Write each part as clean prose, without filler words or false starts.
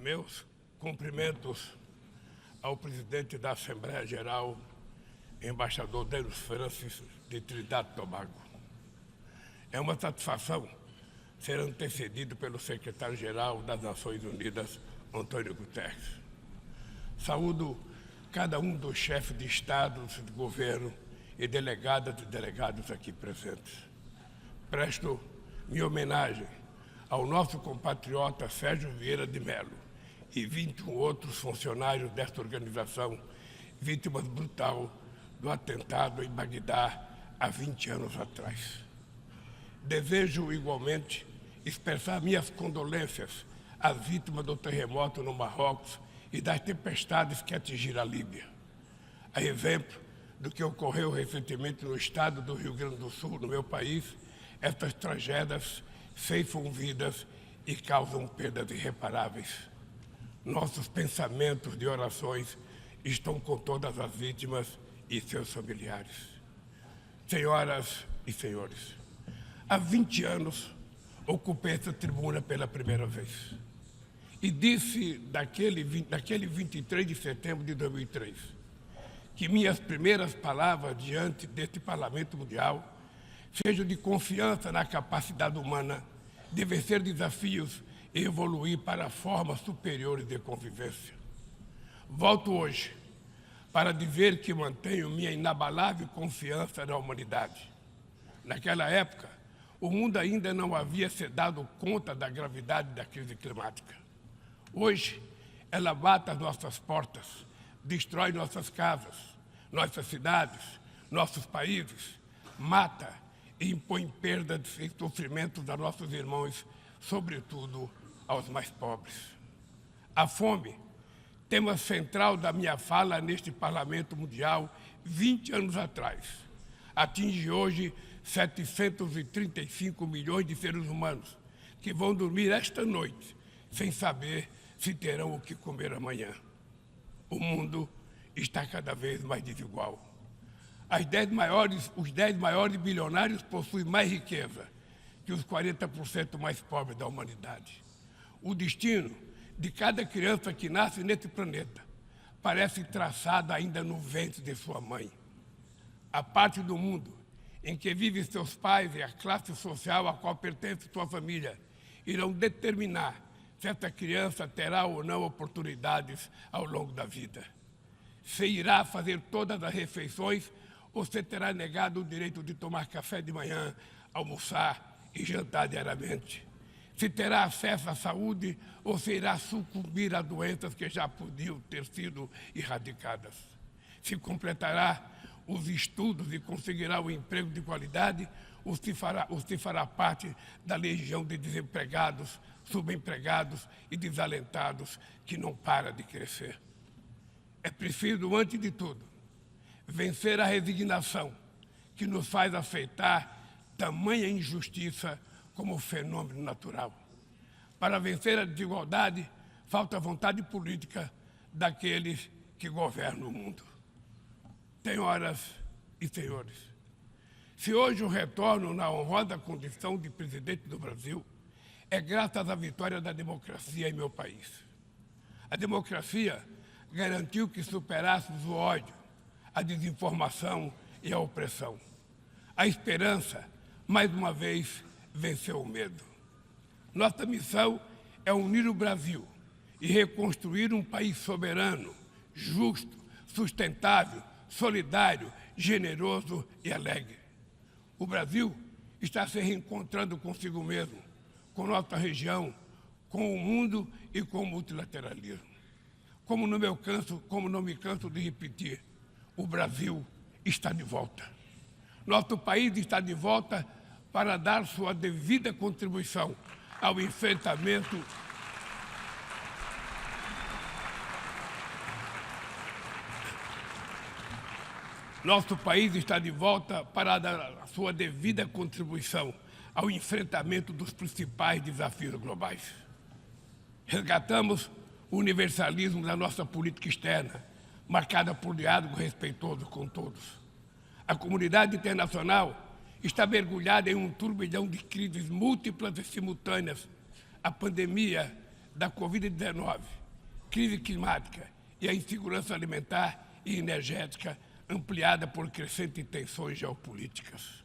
Meus cumprimentos ao presidente da Assembleia Geral, embaixador Denis Francis, de Trinidad e Tobago. É uma satisfação ser antecedido pelo secretário-geral das Nações Unidas, Antônio Guterres. Saúdo cada um dos chefes de Estado, de governo e delegadas e delegados aqui presentes. Presto minha homenagem ao nosso compatriota Sérgio Vieira de Mello e 21 outros funcionários desta organização, vítimas brutal do atentado em Bagdá há 20 anos atrás. Desejo igualmente expressar minhas condolências às vítimas do terremoto no Marrocos e das tempestades que atingiram a Líbia. A exemplo do que ocorreu recentemente no estado do Rio Grande do Sul, no meu país, estas tragédias ceifam vidas e causam perdas irreparáveis. Nossos pensamentos de orações estão com todas as vítimas e seus familiares. Senhoras e senhores, há 20 anos ocupei essa tribuna pela primeira vez e disse naquele 23 de setembro de 2003 que minhas primeiras palavras diante deste Parlamento Mundial sejam de confiança na capacidade humana de vencer desafios e evoluir para formas superiores de convivência. Volto hoje para dizer que mantenho minha inabalável confiança na humanidade. Naquela época, o mundo ainda não havia se dado conta da gravidade da crise climática. Hoje, ela bate às nossas portas, destrói nossas casas, nossas cidades, nossos países, mata e impõe perdas e sofrimentos a nossos irmãos, sobretudo aos mais pobres. A fome, tema central da minha fala neste Parlamento Mundial 20 anos atrás, atinge hoje 735 milhões de seres humanos que vão dormir esta noite sem saber se terão o que comer amanhã. O mundo está cada vez mais desigual. Os 10 maiores bilionários possuem mais riqueza que os 40% mais pobres da humanidade. O destino de cada criança que nasce nesse planeta parece traçado ainda no ventre de sua mãe. A parte do mundo em que vivem seus pais e a classe social a qual pertence sua família irão determinar se essa criança terá ou não oportunidades ao longo da vida. Se irá fazer todas as refeições ou se terá negado o direito de tomar café de manhã, almoçar e jantar diariamente. Se terá acesso à saúde ou se irá sucumbir a doenças que já podiam ter sido erradicadas. Se completará os estudos e conseguirá um emprego de qualidade ou se fará parte da legião de desempregados, subempregados e desalentados que não para de crescer. É preciso, antes de tudo, vencer a resignação que nos faz aceitar tamanha injustiça como fenômeno natural. Para vencer a desigualdade, falta vontade política daqueles que governam o mundo. Senhoras e senhores, se hoje eu retorno na honrosa condição de presidente do Brasil, é graças à vitória da democracia em meu país. A democracia garantiu que superássemos o ódio, a desinformação e a opressão. A esperança, mais uma vez, venceu o medo. Nossa missão é unir o Brasil e reconstruir um país soberano, justo, sustentável, solidário, generoso e alegre. O Brasil está se reencontrando consigo mesmo, com nossa região, com o mundo e com o multilateralismo. Como não me canso de repetir, o Brasil está de volta. Nosso país está de volta para dar sua devida contribuição ao enfrentamento Nosso país está de volta para dar a sua devida contribuição ao enfrentamento dos principais desafios globais. Resgatamos o universalismo da nossa política externa, marcada por diálogo respeitoso com todos. A comunidade internacional está mergulhada em um turbilhão de crises múltiplas e simultâneas. A pandemia da Covid-19, crise climática e a insegurança alimentar e energética ampliada por crescentes tensões geopolíticas.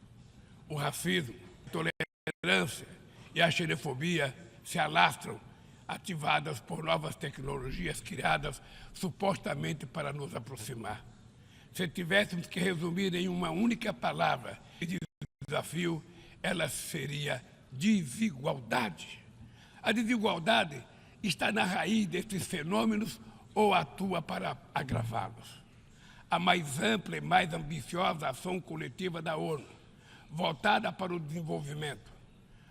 O racismo, a intolerância e a xenofobia se alastram, ativadas por novas tecnologias criadas supostamente para nos aproximar. Se tivéssemos que resumir em uma única palavra esse desafio, ela seria desigualdade. A desigualdade está na raiz desses fenômenos ou atua para agravá-los. A mais ampla e mais ambiciosa ação coletiva da ONU, voltada para o desenvolvimento,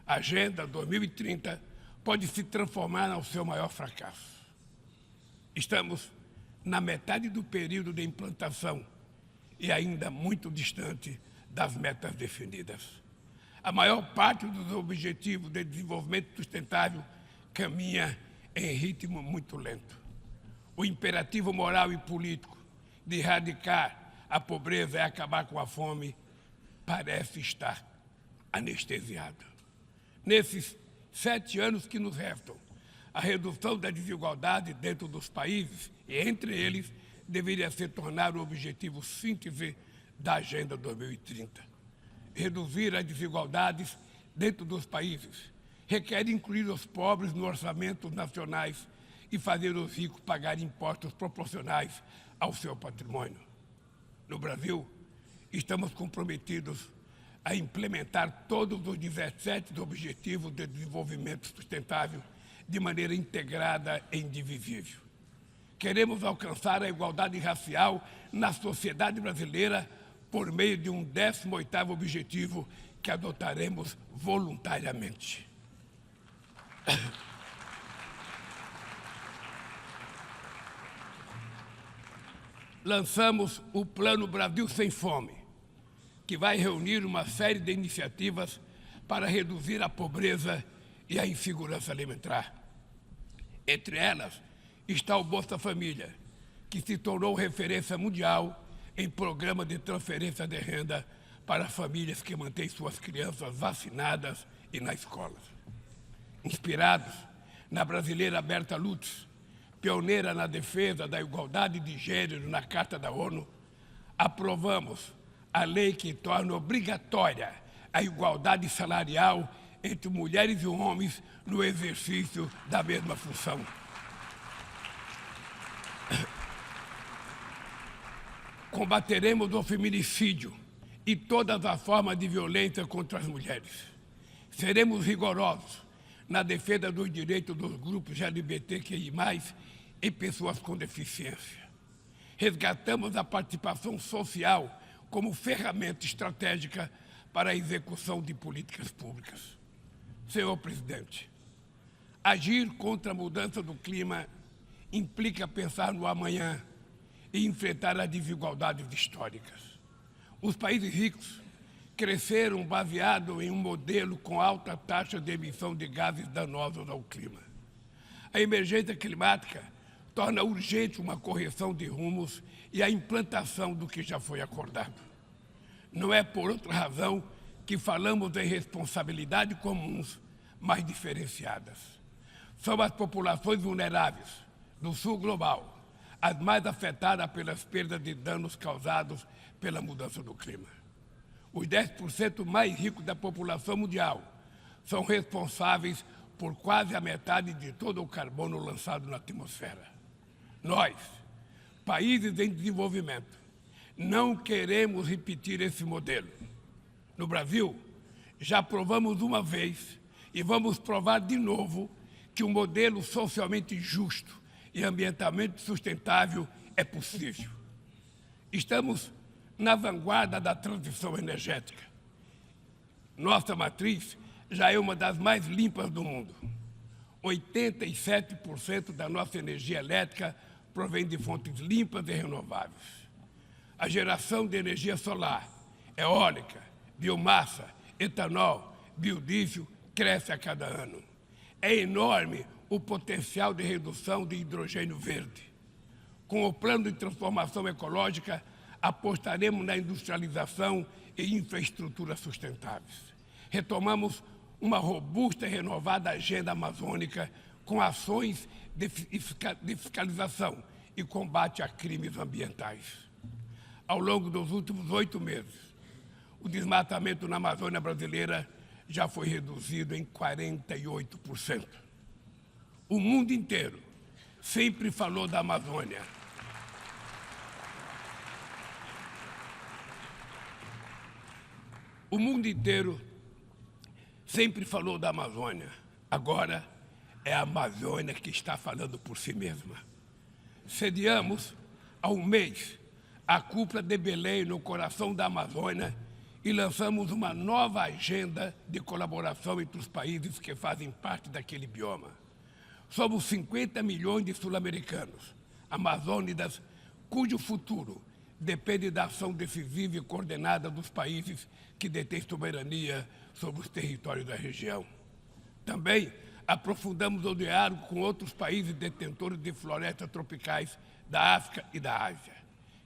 a Agenda 2030, pode se transformar no seu maior fracasso. Estamos na metade do período de implantação e ainda muito distante das metas definidas. A maior parte dos objetivos de desenvolvimento sustentável caminha em ritmo muito lento. O imperativo moral e político de erradicar a pobreza e acabar com a fome parece estar anestesiado. Nesses 7 anos que nos restam, a redução da desigualdade dentro dos países e entre eles deveria se tornar o objetivo síntese da Agenda 2030. Reduzir as desigualdades dentro dos países requer incluir os pobres nos orçamentos nacionais e fazer os ricos pagar impostos proporcionais ao seu patrimônio. No Brasil, estamos comprometidos a implementar todos os 17 Objetivos de Desenvolvimento Sustentável de maneira integrada e indivisível. Queremos alcançar a igualdade racial na sociedade brasileira por meio de um 18º objetivo que adotaremos voluntariamente. Lançamos o Plano Brasil Sem Fome, que vai reunir uma série de iniciativas para reduzir a pobreza e a insegurança alimentar. Entre elas está o Bolsa Família, que se tornou referência mundial em programa de transferência de renda para famílias que mantêm suas crianças vacinadas e na escola. Inspirados na brasileira Berta Lutz, pioneira na defesa da igualdade de gênero na Carta da ONU, aprovamos a lei que torna obrigatória a igualdade salarial entre mulheres e homens no exercício da mesma função. Combateremos o feminicídio e todas as formas de violência contra as mulheres. Seremos rigorosos na defesa dos direitos dos grupos LGBTQI+, e pessoas com deficiência. Resgatamos a participação social como ferramenta estratégica para a execução de políticas públicas. Senhor Presidente, agir contra a mudança do clima implica pensar no amanhã e enfrentar as desigualdades históricas. Os países ricos cresceram baseado em um modelo com alta taxa de emissão de gases danosos ao clima. A emergência climática torna urgente uma correção de rumos e a implantação do que já foi acordado. Não é por outra razão que falamos em responsabilidades comuns, mas diferenciadas. São as populações vulneráveis do sul global as mais afetadas pelas perdas de danos causados pela mudança do clima. Os 10% mais ricos da população mundial são responsáveis por quase a metade de todo o carbono lançado na atmosfera. Nós, países em desenvolvimento, não queremos repetir esse modelo. No Brasil, já provamos uma vez e vamos provar de novo que um modelo socialmente justo e ambientalmente sustentável é possível. Estamos na vanguarda da transição energética. Nossa matriz já é uma das mais limpas do mundo. 87% da nossa energia elétrica provém de fontes limpas e renováveis. A geração de energia solar, eólica, biomassa, etanol, biodiesel cresce a cada ano. É enorme o potencial de redução de hidrogênio verde. Com o plano de transformação ecológica, apostaremos na industrialização e infraestrutura sustentáveis. Retomamos uma robusta e renovada agenda amazônica com ações de fiscalização e combate a crimes ambientais. Ao longo dos últimos 8 meses, o desmatamento na Amazônia brasileira já foi reduzido em 48%. O mundo inteiro sempre falou da Amazônia. O mundo inteiro sempre falou da Amazônia. Agora é a Amazônia que está falando por si mesma. Sediamos há um mês a cúpula de Belém no coração da Amazônia e lançamos uma nova agenda de colaboração entre os países que fazem parte daquele bioma. Somos 50 milhões de sul-americanos, amazônidas, cujo futuro depende da ação decisiva e coordenada dos países que detêm soberania sobre os territórios da região. Também aprofundamos o diálogo com outros países detentores de florestas tropicais da África e da Ásia.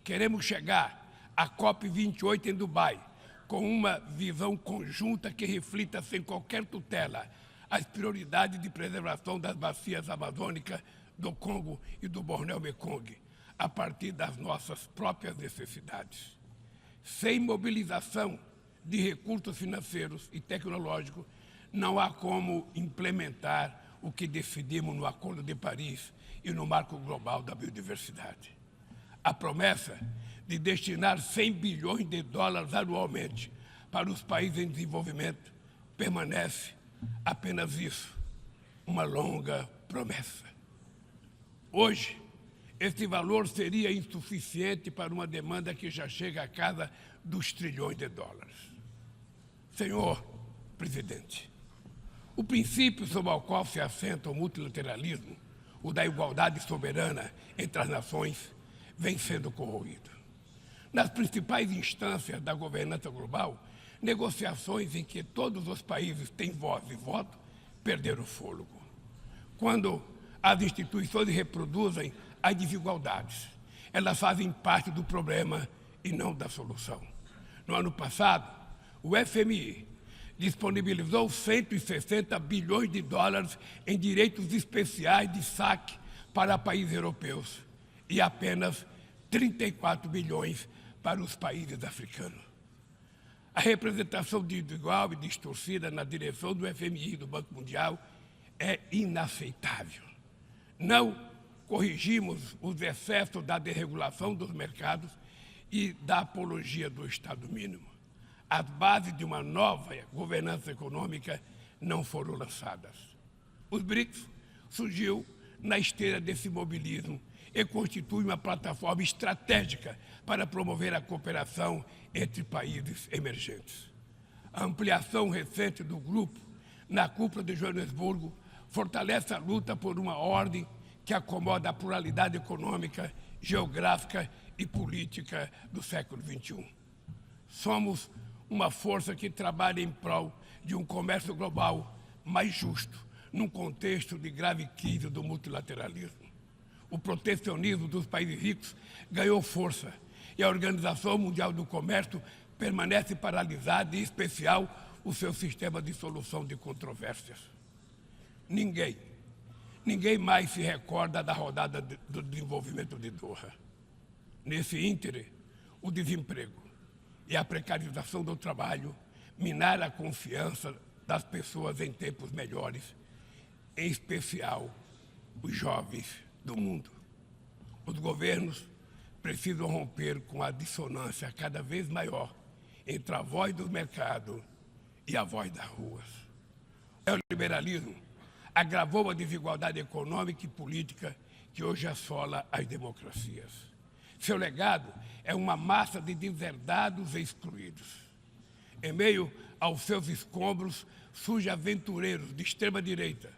Queremos chegar à COP28 em Dubai com uma visão conjunta que reflita sem qualquer tutela as prioridades de preservação das bacias amazônicas do Congo e do Bornéu-Mekong, a partir das nossas próprias necessidades. Sem mobilização de recursos financeiros e tecnológicos, não há como implementar o que decidimos no Acordo de Paris e no Marco Global da Biodiversidade. A promessa de destinar 100 bilhões de dólares anualmente para os países em desenvolvimento permanece apenas isso, uma longa promessa. Hoje, esse valor seria insuficiente para uma demanda que já chega à casa dos trilhões de dólares. Senhor presidente, o princípio sobre o qual se assenta o multilateralismo, o da igualdade soberana entre as nações, vem sendo corroído. Nas principais instâncias da governança global, negociações em que todos os países têm voz e voto perderam o fôlego. Quando as instituições reproduzem as desigualdades, elas fazem parte do problema e não da solução. No ano passado, o FMI disponibilizou 160 bilhões de dólares em direitos especiais de saque para países europeus e apenas 34 bilhões para os países africanos. A representação desigual e distorcida na direção do FMI e do Banco Mundial é inaceitável. Não corrigimos os excessos da desregulação dos mercados e da apologia do Estado mínimo. As bases de uma nova governança econômica não foram lançadas. Os BRICS surgiu na esteira desse mobilismo e constitui uma plataforma estratégica para promover a cooperação entre países emergentes. A ampliação recente do grupo na cúpula de Joanesburgo fortalece a luta por uma ordem que acomoda a pluralidade econômica, geográfica e política do século XXI. Somos uma força que trabalha em prol de um comércio global mais justo, num contexto de grave crise do multilateralismo. O protecionismo dos países ricos ganhou força e a Organização Mundial do Comércio permanece paralisada, em especial o seu sistema de solução de controvérsias. Ninguém mais se recorda da rodada do desenvolvimento de Doha. Nesse íntere, o desemprego e a precarização do trabalho minaram a confiança das pessoas em tempos melhores, em especial os jovens do mundo. Os governos precisam romper com a dissonância cada vez maior entre a voz do mercado e a voz das ruas. O neoliberalismo agravou a desigualdade econômica e política que hoje assola as democracias. Seu legado é uma massa de deserdados e excluídos. Em meio aos seus escombros, surgem aventureiros de extrema-direita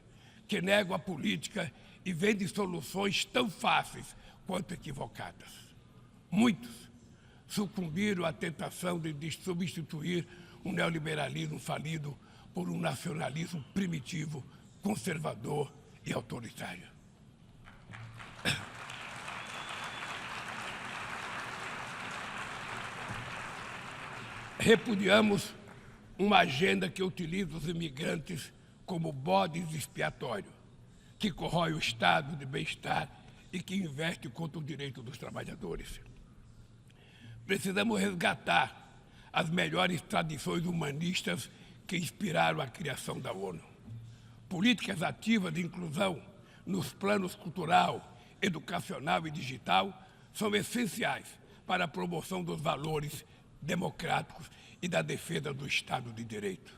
que negam a política e vendem soluções tão fáceis quanto equivocadas. Muitos sucumbiram à tentação de substituir um neoliberalismo falido por um nacionalismo primitivo, conservador e autoritário. Repudiamos uma agenda que utiliza os imigrantes como bodes expiatórios, que corrói o estado de bem-estar e que investe contra o direito dos trabalhadores. Precisamos resgatar as melhores tradições humanistas que inspiraram a criação da ONU. Políticas ativas de inclusão nos planos cultural, educacional e digital são essenciais para a promoção dos valores democráticos e da defesa do Estado de Direito.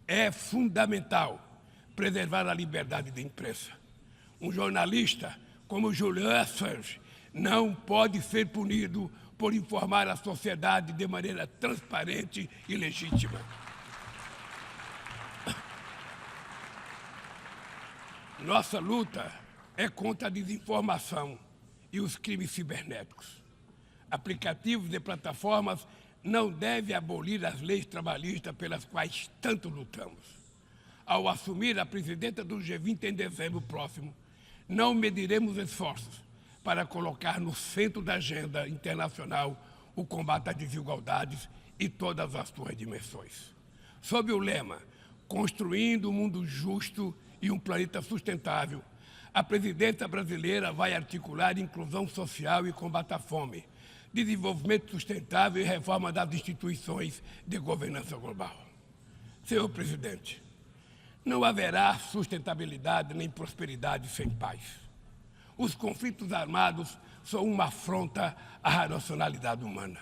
É fundamental preservar a liberdade de imprensa. Um jornalista como Julian Assange não pode ser punido por informar a sociedade de maneira transparente e legítima. Nossa luta é contra a desinformação e os crimes cibernéticos. Aplicativos e plataformas não devem abolir as leis trabalhistas pelas quais tanto lutamos. Ao assumir a presidência do G20 em dezembro próximo, não mediremos esforços para colocar no centro da agenda internacional o combate às desigualdades e todas as suas dimensões. Sob o lema Construindo um Mundo Justo e um Planeta Sustentável, a presidência brasileira vai articular inclusão social e combate à fome, desenvolvimento sustentável e reforma das instituições de governança global. Senhor presidente, não haverá sustentabilidade nem prosperidade sem paz. Os conflitos armados são uma afronta à racionalidade humana.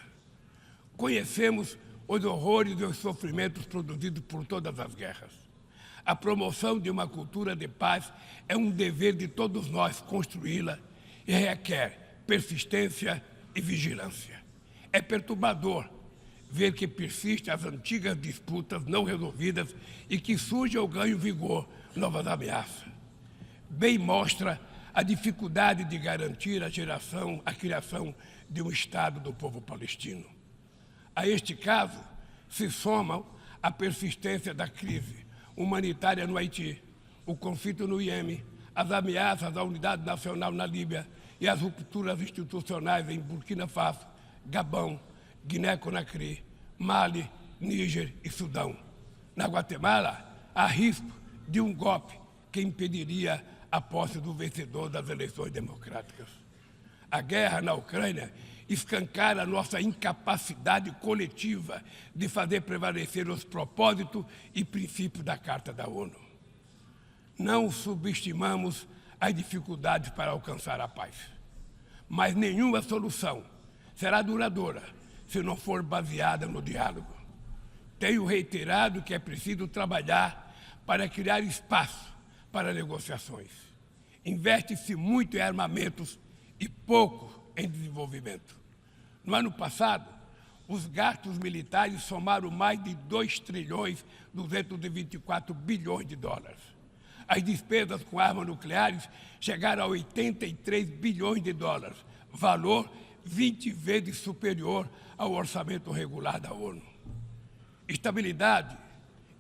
Conhecemos os horrores e os sofrimentos produzidos por todas as guerras. A promoção de uma cultura de paz é um dever de todos nós construí-la e requer persistência e vigilância. É perturbador ver que persistem as antigas disputas não resolvidas e que surgem ou ganham vigor novas ameaças. Bem mostra a dificuldade de garantir a criação de um Estado do povo palestino. A este caso se somam a persistência da crise humanitária no Haiti, o conflito no Iêmen, as ameaças à unidade nacional na Líbia e as rupturas institucionais em Burkina Faso, Gabão, Guiné-Conakry, Mali, Níger e Sudão. Na Guatemala, há risco de um golpe que impediria a posse do vencedor das eleições democráticas. A guerra na Ucrânia escancara nossa incapacidade coletiva de fazer prevalecer os propósitos e princípios da Carta da ONU. Não subestimamos as dificuldades para alcançar a paz, mas nenhuma solução será duradoura se não for baseada no diálogo. Tenho reiterado que é preciso trabalhar para criar espaço para negociações. Investe-se muito em armamentos e pouco em desenvolvimento. No ano passado, os gastos militares somaram mais de 2,224 bilhões de dólares. As despesas com armas nucleares chegaram a 83 bilhões de dólares, valor 20 vezes superior ao orçamento regular da ONU. Estabilidade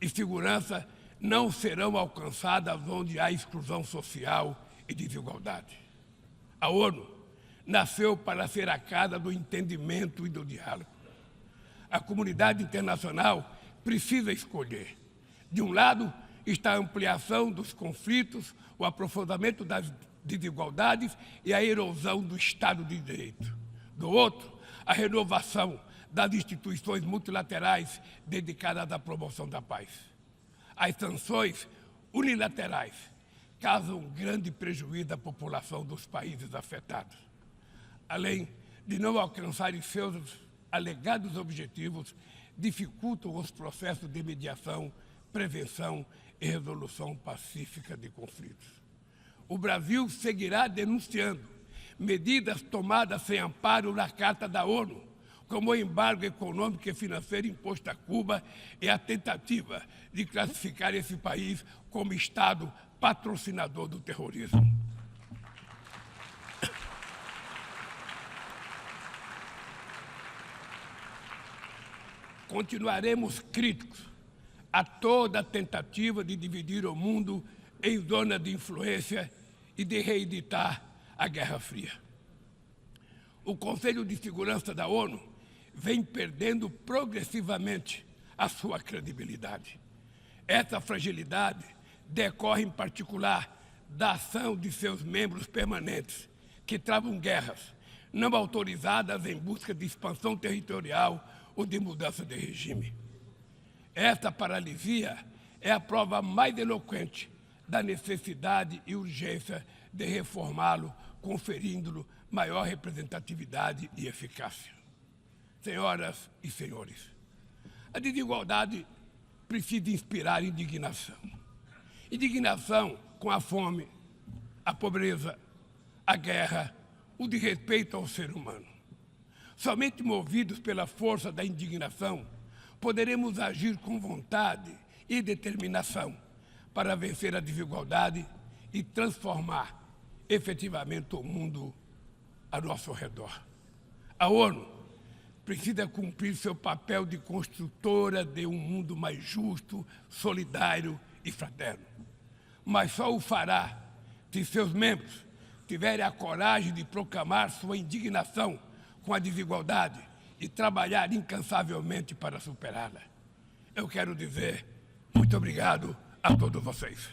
e segurança não serão alcançadas onde há exclusão social e desigualdade. A ONU nasceu para ser a casa do entendimento e do diálogo. A comunidade internacional precisa escolher. De um lado está a ampliação dos conflitos, o aprofundamento das desigualdades e a erosão do Estado de Direito. Do outro, a renovação das instituições multilaterais dedicadas à promoção da paz. As sanções unilaterais causam grande prejuízo à população dos países afetados. Além de não alcançarem seus alegados objetivos, dificultam os processos de mediação, prevenção e resolução pacífica de conflitos. O Brasil seguirá denunciando medidas tomadas sem amparo na Carta da ONU, como o embargo econômico e financeiro imposto a Cuba e a tentativa de classificar esse país como Estado patrocinador do terrorismo. Continuaremos críticos a toda tentativa de dividir o mundo em zona de influência e de reeditar a Guerra Fria. O Conselho de Segurança da ONU vem perdendo progressivamente a sua credibilidade. Essa fragilidade decorre, em particular, da ação de seus membros permanentes, que travam guerras não autorizadas em busca de expansão territorial ou de mudança de regime. Esta paralisia é a prova mais eloquente da necessidade e urgência de reformá-lo, conferindo-lhe maior representatividade e eficácia. Senhoras e senhores, a desigualdade precisa inspirar indignação. Indignação com a fome, a pobreza, a guerra, o desrespeito ao ser humano. Somente movidos pela força da indignação, poderemos agir com vontade e determinação para vencer a desigualdade e transformar efetivamente o mundo a nosso redor. A ONU precisa cumprir seu papel de construtora de um mundo mais justo, solidário e fraterno. Mas só o fará se seus membros tiverem a coragem de proclamar sua indignação com a desigualdade e trabalhar incansavelmente para superá-la. Eu quero dizer muito obrigado a todos vocês.